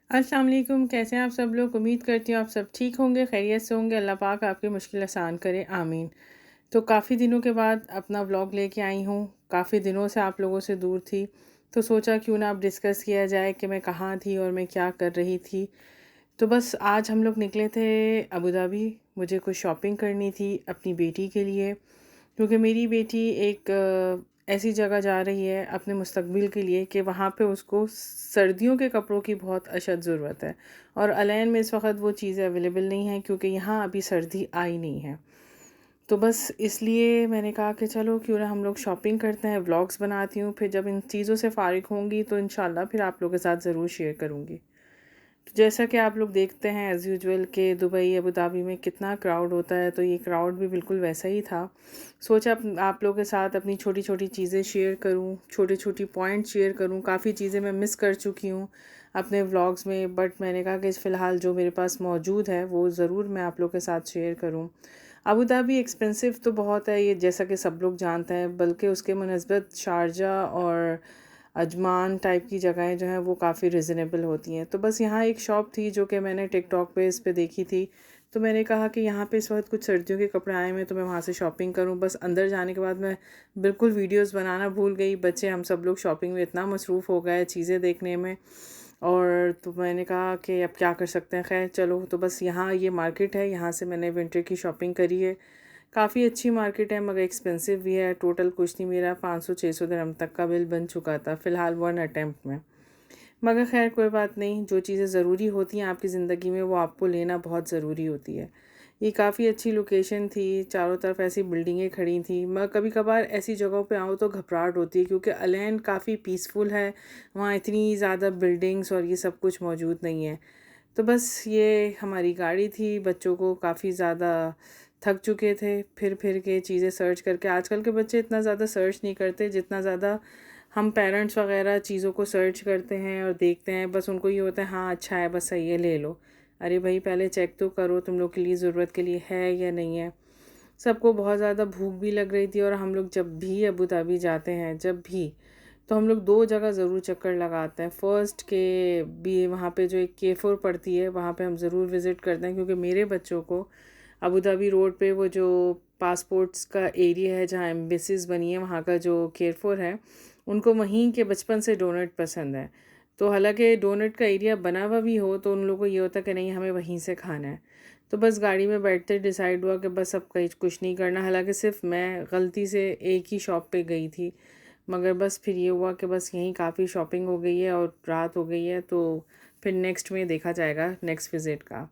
अस्सलाम वालेकुम। कैसे हैं आप सब लोग? उम्मीद करती हूँ आप सब ठीक होंगे, खैरियत से होंगे। अल्लाह पाक आपकी मुश्किल आसान करे, आमीन। तो काफ़ी दिनों के बाद अपना व्लॉग लेके आई हूँ। काफ़ी दिनों से आप लोगों से दूर थी, तो सोचा क्यों ना आप डिस्कस किया जाए कि मैं कहाँ थी और मैं क्या कर रही थी। तो बस आज हम लोग निकले थे अबू धाबी। मुझे कुछ शॉपिंग करनी थी अपनी बेटी के लिए, क्योंकि मेरी बेटी एक ऐसी जगह जा रही है अपने मुस्तकबिल के लिए कि वहाँ पे उसको सर्दियों के कपड़ों की बहुत अशद ज़रूरत है। और अलैन में इस वक्त वो चीज़ें अवेलेबल नहीं हैं, क्योंकि यहाँ अभी सर्दी आई नहीं है। तो बस इसलिए मैंने कहा कि चलो क्यों ना हम लोग शॉपिंग करते हैं, व्लॉग्स बनाती हूँ। फिर जब इन चीज़ों से फ़ारिग होंगी तो इंशाल्लाह फिर आप लोगों के साथ ज़रूर शेयर करूँगी। तो जैसा कि आप लोग देखते हैं एज़ यूजुअल कि दुबई अबू धाबी में कितना क्राउड होता है, तो ये क्राउड भी बिल्कुल वैसा ही था। सोचा आप लोगों के साथ अपनी छोटी छोटी चीज़ें शेयर करूं, छोटी छोटी पॉइंट शेयर करूं। काफ़ी चीज़ें मैं मिस कर चुकी हूं अपने व्लॉग्स में, बट मैंने कहा कि फ़िलहाल जो मेरे पास मौजूद है वो ज़रूर मैं आप लोग के साथ शेयर करूं। अबू धाबी एक्सपेंसिव तो बहुत है, ये जैसा कि सब लोग जानते हैं, बल्कि उसके मुनस्बत शारजा और अजमान टाइप की जगहें जो हैं वो काफ़ी रिज़नेबल होती हैं। तो बस यहाँ एक शॉप थी जो कि मैंने टिकटॉक पे इस पे देखी थी, तो मैंने कहा कि यहाँ पे इस वक्त कुछ सर्दियों के कपड़े आए हैं तो मैं वहाँ से शॉपिंग करूँ। बस अंदर जाने के बाद मैं बिल्कुल वीडियोस बनाना भूल गई। बच्चे हम सब लोग शॉपिंग में इतना मसरूफ़ हो गए चीज़ें देखने में, और तो मैंने कहा कि अब क्या कर सकते हैं। खैर चलो, तो बस यहाँ ये मार्केट है, यहाँ से मैंने विंटर की शॉपिंग करी है। काफ़ी अच्छी मार्केट है मगर एक्सपेंसिव भी है। टोटल कुछ नहीं, मेरा 500-600 दिरहम तक का बिल बन चुका था फ़िलहाल वन अटैम्प्ट में। मगर खैर कोई बात नहीं, जो चीज़ें ज़रूरी होती हैं आपकी ज़िंदगी में वो आपको लेना बहुत ज़रूरी होती है। ये काफ़ी अच्छी लोकेशन थी, चारों तरफ ऐसी बिल्डिंगें खड़ी थी। मगर कभी कभार ऐसी जगहों पे आओ तो घबराहट होती है, क्योंकि अलैन काफ़ी पीसफुल है, वहाँ इतनी ज़्यादा बिल्डिंग्स और ये सब कुछ मौजूद नहीं है। तो बस ये हमारी गाड़ी थी, बच्चों को काफ़ी ज़्यादा थक चुके थे फिर फिर के चीज़ें सर्च करके। आजकल के बच्चे इतना ज़्यादा सर्च नहीं करते जितना ज़्यादा हम पेरेंट्स वगैरह चीज़ों को सर्च करते हैं और देखते हैं। बस उनको ये होता है हाँ अच्छा है, बस सही है, ले लो। अरे भाई पहले चेक तो करो तुम लोग के लिए ज़रूरत के लिए है या नहीं है। सबको बहुत ज़्यादा भूख भी लग रही थी, और हम लोग जब भी अबू धाबी जाते हैं, जब भी, तो हम लोग दो जगह ज़रूर चक्कर लगाते हैं। फ़र्स्ट के भी वहाँ पे जो एक केफोर पड़ती है वहाँ पे हम ज़रूर विज़िट करते हैं, क्योंकि मेरे बच्चों को अबू धाबी रोड पे वो जो पासपोर्ट्स का एरिया है जहाँ एम्बेसीज बनी है, वहाँ का जो केयरफोर है, उनको वहीं के बचपन से डोनट पसंद है। तो हालांकि डोनट का एरिया बना हुआ भी हो तो उन लोगों को ये होता है कि नहीं हमें वहीं से खाना है। तो बस गाड़ी में बैठते डिसाइड हुआ कि बस अब कहीं कुछ नहीं करना। हालांकि सिर्फ मैं गलती से एक ही शॉप पे गई थी, मगर बस फिर ये हुआ कि बस यहीं काफ़ी शॉपिंग हो गई है और रात हो गई है, तो फिर नेक्स्ट में देखा जाएगा नेक्स्ट विज़िट का।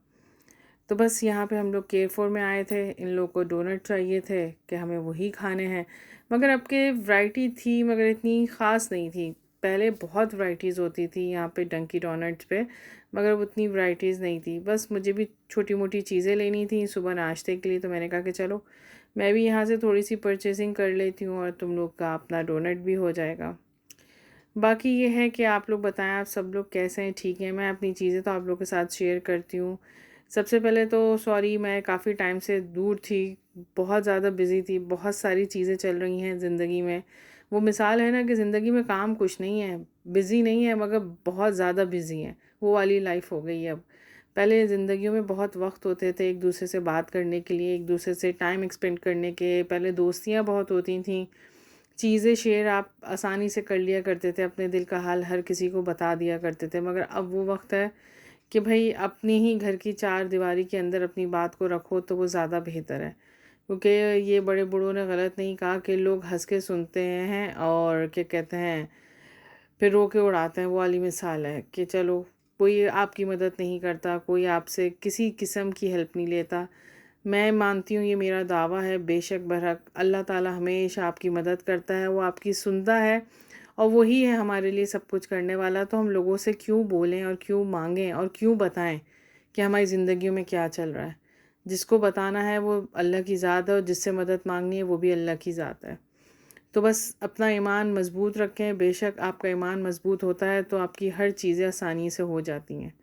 तो बस यहाँ पे हम लोग केफोर में आए थे, इन लोगों को डोनट चाहिए थे कि हमें वही खाने हैं। मगर अब के वैरायटी थी मगर इतनी ख़ास नहीं थी। पहले बहुत वैरायटीज़ होती थी यहाँ पे डंकी डोनट्स पे, मगर अब उतनी वैरायटीज़ नहीं थी। बस मुझे भी छोटी मोटी चीज़ें लेनी थी सुबह नाश्ते के लिए, तो मैंने कहा कि चलो मैं भी यहाँ से थोड़ी सी परचेसिंग कर लेती हूँ और तुम लोग का अपना डोनट भी हो जाएगा। बाकी ये है कि आप लोग बताएं आप सब लोग कैसे हैं, ठीक हैं? मैं अपनी चीज़ें तो आप लोग के साथ शेयर करती हूँ। सबसे पहले तो सॉरी, मैं काफ़ी टाइम से दूर थी, बहुत ज़्यादा बिज़ी थी, बहुत सारी चीज़ें चल रही हैं ज़िंदगी में। वो मिसाल है ना कि ज़िंदगी में काम कुछ नहीं है, बिज़ी नहीं है मगर बहुत ज़्यादा बिज़ी हैं, वो वाली लाइफ हो गई है अब। पहले ज़िंदगियों में बहुत वक्त होते थे एक दूसरे से बात करने के लिए, एक दूसरे से टाइम एक्सपेंड करने के। पहले दोस्तियाँ बहुत होती थी, चीज़ें शेयर आप आसानी से कर लिया करते थे, अपने दिल का हाल हर किसी को बता दिया करते थे। मगर अब वो वक्त है कि भाई अपनी ही घर की चार दीवारी के अंदर अपनी बात को रखो तो वो ज़्यादा बेहतर है। क्योंकि ये बड़े बूढ़ों ने गलत नहीं कहा कि लोग हंस के सुनते हैं और क्या कहते हैं फिर रो के उड़ाते हैं। वो वाली मिसाल है कि चलो कोई आपकी मदद नहीं करता, कोई आपसे किसी किस्म की हेल्प नहीं लेता। मैं मानती हूँ, ये मेरा दावा है, बेशक बरहक अल्लाह ताला हमेशा आपकी मदद करता है, वो आपकी सुनता है और वही है हमारे लिए सब कुछ करने वाला। तो हम लोगों से क्यों बोलें और क्यों मांगें और क्यों बताएं कि हमारी ज़िंदगियों में क्या चल रहा है। जिसको बताना है वो अल्लाह की ज़ात है और जिससे मदद मांगनी है वो भी अल्लाह की ज़ात है। तो बस अपना ईमान मज़बूत रखें। बेशक आपका ईमान मज़बूत होता है तो आपकी हर चीज़ें आसानी से हो जाती हैं।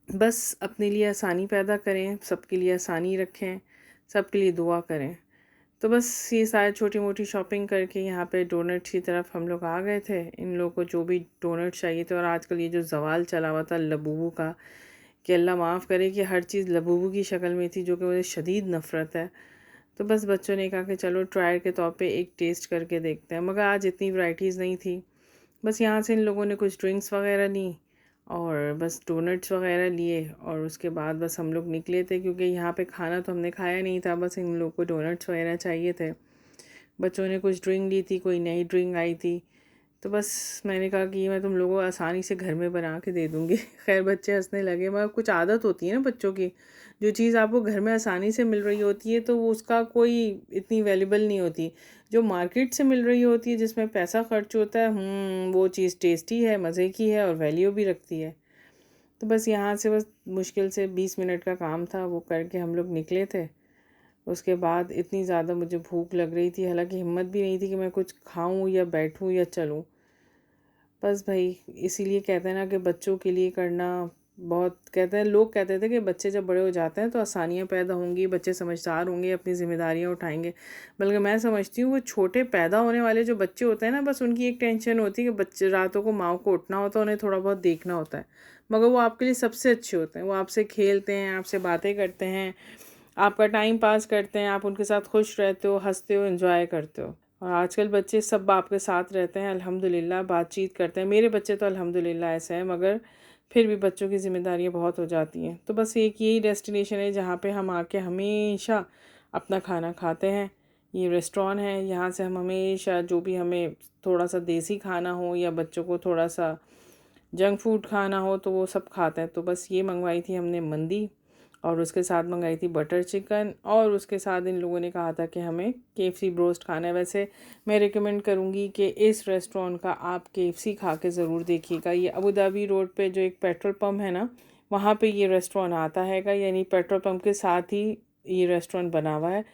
बस अपने लिए आसानी पैदा करें, सबके लिए आसानी रखें, सबके लिए दुआ करें। तो बस ये सारे छोटी मोटी शॉपिंग करके यहाँ पे डोनट्स की तरफ हम लोग आ गए थे। इन लोगों को जो भी डोनट चाहिए थे, और आजकल ये जो ज़वाल चला हुआ था लबूबू का, कि अल्लाह माफ़ करे कि हर चीज़ लबूबू की शक्ल में थी, जो कि मुझे शदीद नफ़रत है। तो बस बच्चों ने कहा कि चलो ट्रायल के तौर पे एक टेस्ट करके देखते हैं, मगर आज इतनी वैराइटीज़ नहीं थी। बस यहाँ से इन लोगों ने कुछ ड्रिंक्स वगैरह ली और बस डोनट्स वगैरह लिए, और उसके बाद बस हम लोग निकले थे, क्योंकि यहाँ पे खाना तो हमने खाया नहीं था, बस इन लोगों को डोनट्स वगैरह चाहिए थे। बच्चों ने कुछ ड्रिंक ली थी, कोई नई ड्रिंक आई थी, तो बस मैंने कहा कि मैं तुम लोगों को आसानी से घर में बना के दे दूँगी। खैर बच्चे हंसने लगे, मगर कुछ आदत होती है ना बच्चों की, जो चीज़ आपको घर में आसानी से मिल रही होती है तो वो उसका कोई इतनी वैल्यूबल नहीं होती। जो मार्केट से मिल रही होती है, जिसमें पैसा खर्च होता है, वो चीज़ टेस्टी है, मज़े की है और वैल्यू भी रखती है। तो बस यहाँ से बस मुश्किल से 20 मिनट का काम था, वो करके हम लोग निकले थे। उसके बाद इतनी ज़्यादा मुझे भूख लग रही थी, हालांकि हिम्मत भी नहीं थी कि मैं कुछ खाऊं या बैठूं या चलूं। बस भाई, इसीलिए कहते हैं ना कि बच्चों के लिए करना बहुत, कहते हैं लोग कहते थे कि बच्चे जब बड़े हो जाते हैं तो आसानियाँ पैदा होंगी, बच्चे समझदार होंगे, अपनी ज़िम्मेदारियाँ उठाएंगे। बल्कि मैं समझती हूँ वो छोटे पैदा होने वाले जो बच्चे होते हैं ना, बस उनकी एक टेंशन होती है कि बच्चे रातों को माँ को उठना होता है, उन्हें थोड़ा बहुत देखना होता है, मगर वो आपके लिए सबसे अच्छे होते हैं। वो आपसे खेलते हैं, आपसे बातें करते हैं, आपका टाइम पास करते हैं, आप उनके साथ खुश रहते हो, हंसते हो, एंजॉय करते हो। और आजकल बच्चे सब बाप के साथ रहते हैं, अल्हम्दुलिल्लाह बातचीत करते हैं। मेरे बच्चे तो अल्हम्दुलिल्लाह ऐसे हैं, मगर फिर भी बच्चों की ज़िम्मेदारियाँ बहुत हो जाती हैं। तो बस एक यही डेस्टिनेशन है जहाँ पे हम आके हमेशा अपना खाना खाते हैं। ये रेस्टोरेंट है, यहाँ से हम हमेशा जो भी हमें थोड़ा सा देसी खाना हो या बच्चों को थोड़ा सा जंक फूड खाना हो तो वो सब खाते हैं। तो बस ये मंगवाई थी हमने मंदी, और उसके साथ मंगाई थी बटर चिकन, और उसके साथ इन लोगों ने कहा था कि हमें केएफसी ब्रोस्ट खाना है। वैसे मैं रिकमेंड करूँगी कि इस रेस्टोरेंट का आप केएफसी खा के ज़रूर देखिएगा। ये अबू धाबी रोड पे जो एक पेट्रोल पंप है ना, वहाँ पे ये रेस्टोरेंट आता हैगा, यानी पेट्रोल पंप के साथ ही ये रेस्टोरेंट बना हुआ है।